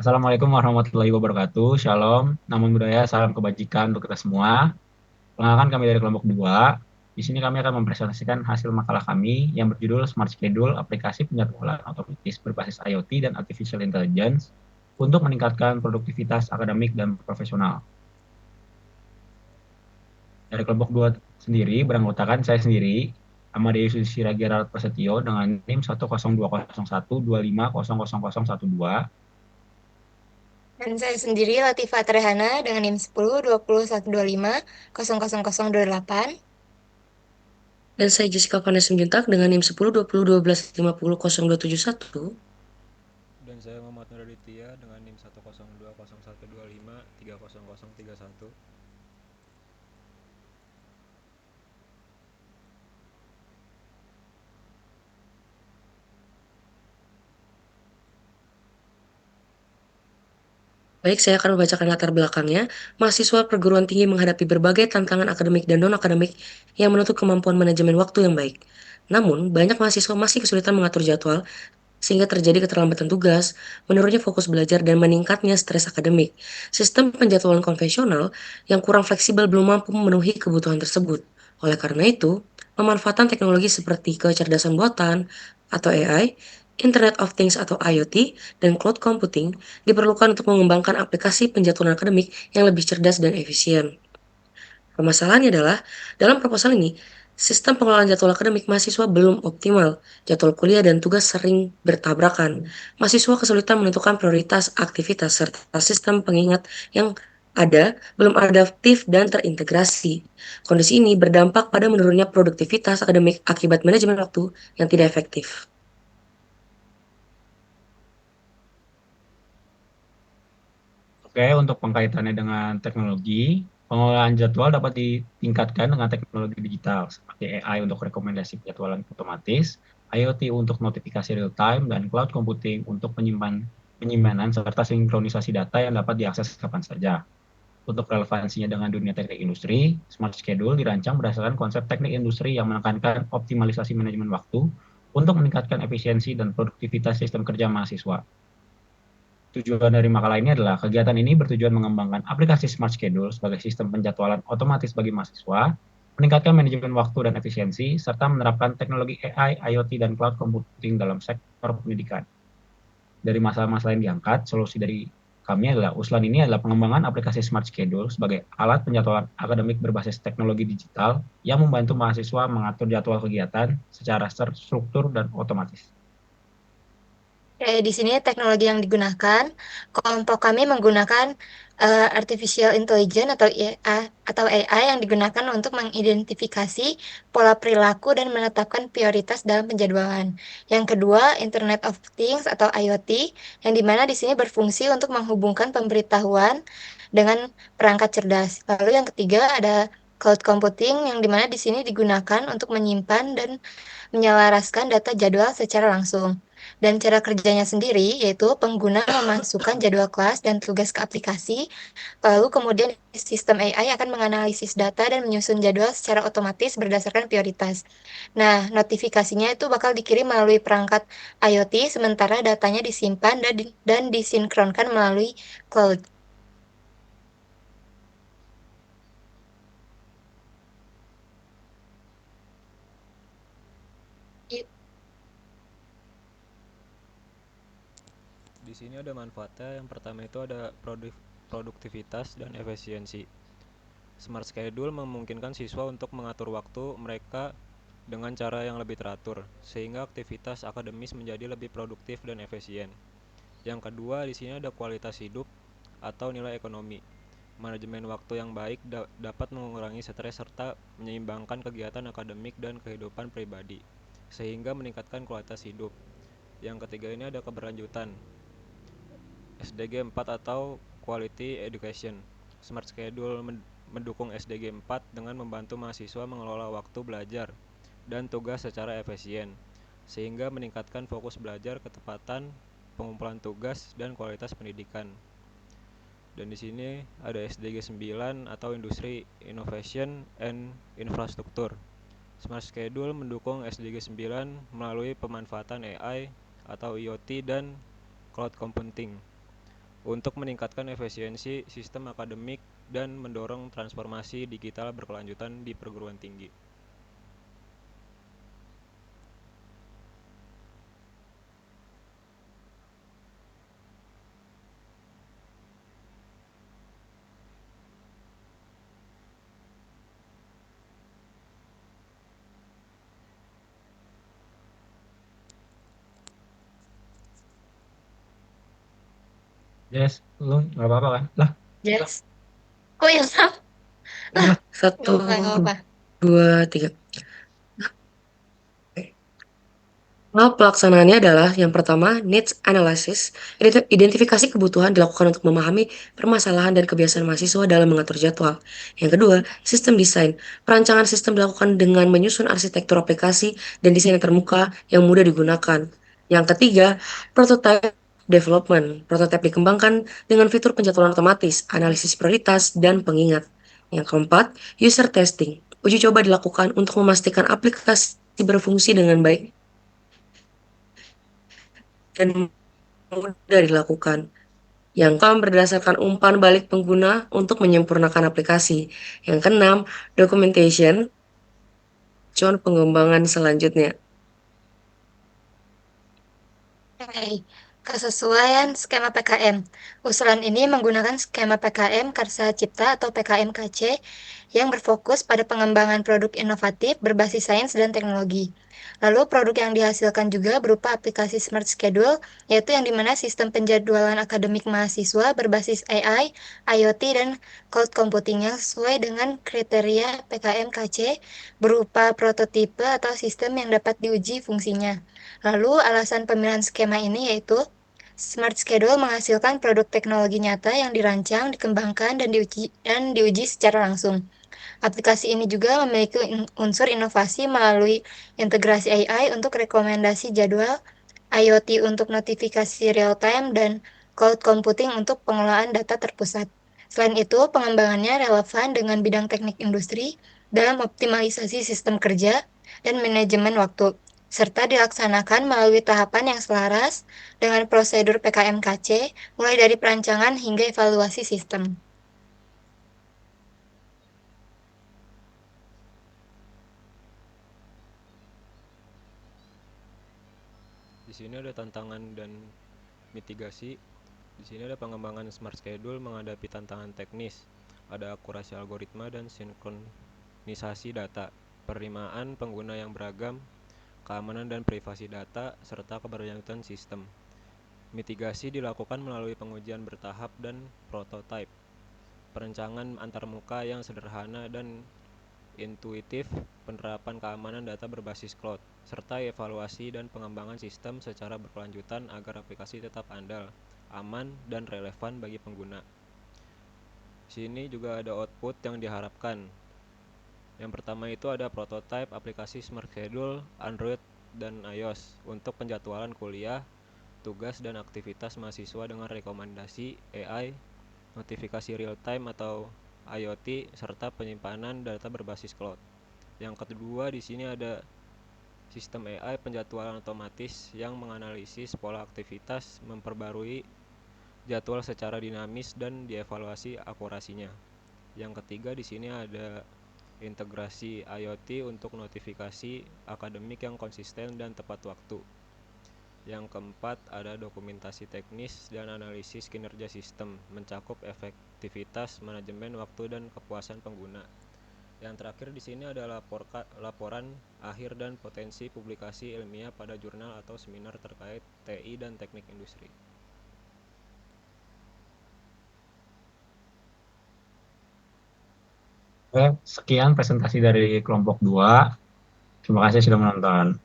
Assalamualaikum warahmatullahi wabarakatuh. Shalom, namun budaya, salam kebajikan untuk kita semua. Perkenalkan kami dari kelompok 2. Di sini kami akan mempresentasikan hasil makalah kami yang berjudul Smart Schedule, aplikasi penjadwalan otomatis berbasis IoT dan Artificial Intelligence untuk meningkatkan produktivitas akademik dan profesional. Dari kelompok 2 sendiri beranggotakan saya sendiri, Amadeus Siragira Prasetyo dengan NIM 1020125000012. Dan saya sendiri Latifah Trehana dengan NIM 10 20 125 000028. Dan saya Jessica Vanessa Juntak dengan NIM 10 20 12 50 0271. Dan saya Muhammad Nuraditya dengan NIM 1020125300031. Baik, saya akan membacakan latar belakangnya. Mahasiswa perguruan tinggi menghadapi berbagai tantangan akademik dan non-akademik yang menuntut kemampuan manajemen waktu yang baik. Namun, banyak mahasiswa masih kesulitan mengatur jadwal sehingga terjadi keterlambatan tugas, menurunnya fokus belajar, dan meningkatnya stres akademik. Sistem penjadwalan konvensional yang kurang fleksibel belum mampu memenuhi kebutuhan tersebut. Oleh karena itu, pemanfaatan teknologi seperti kecerdasan buatan atau AI, Internet of Things atau IoT, dan cloud computing diperlukan untuk mengembangkan aplikasi penjadwalan akademik yang lebih cerdas dan efisien. Permasalahannya adalah, dalam proposal ini, sistem pengelolaan jadwal akademik mahasiswa belum optimal. Jadwal kuliah dan tugas sering bertabrakan. Mahasiswa kesulitan menentukan prioritas aktivitas serta sistem pengingat yang ada belum adaptif dan terintegrasi. Kondisi ini berdampak pada menurunnya produktivitas akademik akibat manajemen waktu yang tidak efektif. Oke, untuk pengkaitannya dengan teknologi, pengelolaan jadwal dapat ditingkatkan dengan teknologi digital seperti AI untuk rekomendasi jadwalan otomatis, IoT untuk notifikasi real time, dan cloud computing untuk penyimpanan serta sinkronisasi data yang dapat diakses kapan saja. Untuk relevansinya dengan dunia teknik industri, Smart Schedule dirancang berdasarkan konsep teknik industri yang menekankan optimalisasi manajemen waktu untuk meningkatkan efisiensi dan produktivitas sistem kerja mahasiswa. Tujuan dari makalah ini adalah kegiatan ini bertujuan mengembangkan aplikasi Smart Schedule sebagai sistem penjadwalan otomatis bagi mahasiswa, meningkatkan manajemen waktu dan efisiensi, serta menerapkan teknologi AI, IoT, dan cloud computing dalam sektor pendidikan. Dari masalah-masalah yang diangkat, solusi dari kami adalah usulan ini adalah pengembangan aplikasi Smart Schedule sebagai alat penjadwalan akademik berbasis teknologi digital yang membantu mahasiswa mengatur jadwal kegiatan secara terstruktur dan otomatis. Di sini teknologi yang digunakan, kelompok kami menggunakan artificial intelligence atau AI yang digunakan untuk mengidentifikasi pola perilaku dan menetapkan prioritas dalam penjadwalan. Yang kedua, Internet of Things atau IoT, yang dimana di sini berfungsi untuk menghubungkan pemberitahuan dengan perangkat cerdas. Lalu yang ketiga ada cloud computing, yang dimana di sini digunakan untuk menyimpan dan menyelaraskan data jadwal secara langsung. Dan cara kerjanya sendiri yaitu pengguna memasukkan jadwal kelas dan tugas ke aplikasi, lalu kemudian sistem AI akan menganalisis data dan menyusun jadwal secara otomatis berdasarkan prioritas. Nah, notifikasinya itu bakal dikirim melalui perangkat IoT, sementara datanya disimpan dan disinkronkan melalui cloud. I- Di sini ada manfaatnya. Yang pertama itu ada produktivitas dan efisiensi. Smart Schedule memungkinkan siswa untuk mengatur waktu mereka dengan cara yang lebih teratur, sehingga aktivitas akademis menjadi lebih produktif dan efisien. Yang kedua, di sini ada kualitas hidup atau nilai ekonomi. Manajemen waktu yang baik dapat mengurangi stres serta menyeimbangkan kegiatan akademik dan kehidupan pribadi, sehingga meningkatkan kualitas hidup. Yang ketiga ini ada keberlanjutan. SDG 4 atau Quality Education. Smart Schedule mendukung SDG 4 dengan membantu mahasiswa mengelola waktu belajar dan tugas secara efisien, sehingga meningkatkan fokus belajar, ketepatan, pengumpulan tugas, dan kualitas pendidikan. Dan di sini ada SDG 9 atau Industri Innovation and Infrastructure. Smart Schedule mendukung SDG 9 melalui pemanfaatan AI atau IoT dan cloud computing. untuk meningkatkan efisiensi sistem akademik dan mendorong transformasi digital berkelanjutan di perguruan tinggi. Yes, lu nggak apa-apa kan? Lah, Yes. Oh ya, Sam. Lah, lah, Satu, nggak apa-apa, nggak apa-apa. dua, tiga. Hal pelaksanaannya adalah yang pertama, needs analysis. Identifikasi kebutuhan dilakukan untuk memahami permasalahan dan kebiasaan mahasiswa dalam mengatur jadwal. Yang kedua, sistem desain. Perancangan sistem dilakukan dengan menyusun arsitektur aplikasi dan desain yang terbuka yang mudah digunakan. Yang ketiga, prototype development. Prototipe dikembangkan dengan fitur penjadwalan otomatis, analisis prioritas, dan pengingat. Yang keempat, user testing. Uji coba dilakukan untuk memastikan aplikasi berfungsi dengan baik dan mudah dilakukan. Yang keempat, berdasarkan umpan balik pengguna untuk menyempurnakan aplikasi. Yang keenam, documentation, cuman pengembangan selanjutnya. Oke, kesesuaian skema PKM. Usulan ini menggunakan skema PKM Karsa Cipta atau PKM-KC yang berfokus pada pengembangan produk inovatif berbasis sains dan teknologi. Lalu produk yang dihasilkan juga berupa aplikasi Smart Schedule, yaitu yang dimana sistem penjadwalan akademik mahasiswa berbasis AI, IoT, dan cloud computing yang sesuai dengan kriteria PKM-KC berupa prototipe atau sistem yang dapat diuji fungsinya. Lalu, alasan pemilihan skema ini yaitu Smart Schedule menghasilkan produk teknologi nyata yang dirancang, dikembangkan, dan diuji secara langsung. Aplikasi ini juga memiliki unsur inovasi melalui integrasi AI untuk rekomendasi jadwal, IoT untuk notifikasi real-time, dan cloud computing untuk pengelolaan data terpusat. Selain itu, pengembangannya relevan dengan bidang teknik industri dalam optimalisasi sistem kerja dan manajemen waktu, serta dilaksanakan melalui tahapan yang selaras dengan prosedur PKM-KC, mulai dari perancangan hingga evaluasi sistem. Di sini ada tantangan dan mitigasi. Di sini ada pengembangan Smart Schedule menghadapi tantangan teknis. Ada akurasi algoritma dan sinkronisasi data, penerimaan pengguna yang beragam, keamanan dan privasi data, serta keberlanjutan sistem. Mitigasi dilakukan melalui pengujian bertahap dan prototipe, perencanaan antarmuka yang sederhana dan intuitif, penerapan keamanan data berbasis cloud, serta evaluasi dan pengembangan sistem secara berkelanjutan agar aplikasi tetap andal, aman, dan relevan bagi pengguna. Sini juga ada output yang diharapkan. Yang pertama itu ada prototipe aplikasi Smart Schedule Android dan iOS untuk penjadwalan kuliah, tugas, dan aktivitas mahasiswa dengan rekomendasi AI, notifikasi real time atau IoT, serta penyimpanan data berbasis cloud. Yang kedua di sini ada sistem AI penjadwalan otomatis yang menganalisis pola aktivitas, memperbarui jadwal secara dinamis dan dievaluasi akurasinya. Yang ketiga di sini ada integrasi IoT untuk notifikasi akademik yang konsisten dan tepat waktu. Yang keempat ada dokumentasi teknis dan analisis kinerja sistem, mencakup efektivitas, manajemen waktu, dan kepuasan pengguna. Yang terakhir di sini ada laporan akhir dan potensi publikasi ilmiah pada jurnal atau seminar terkait TI dan teknik industri. Oke, sekian presentasi dari kelompok 2. Terima kasih sudah menonton.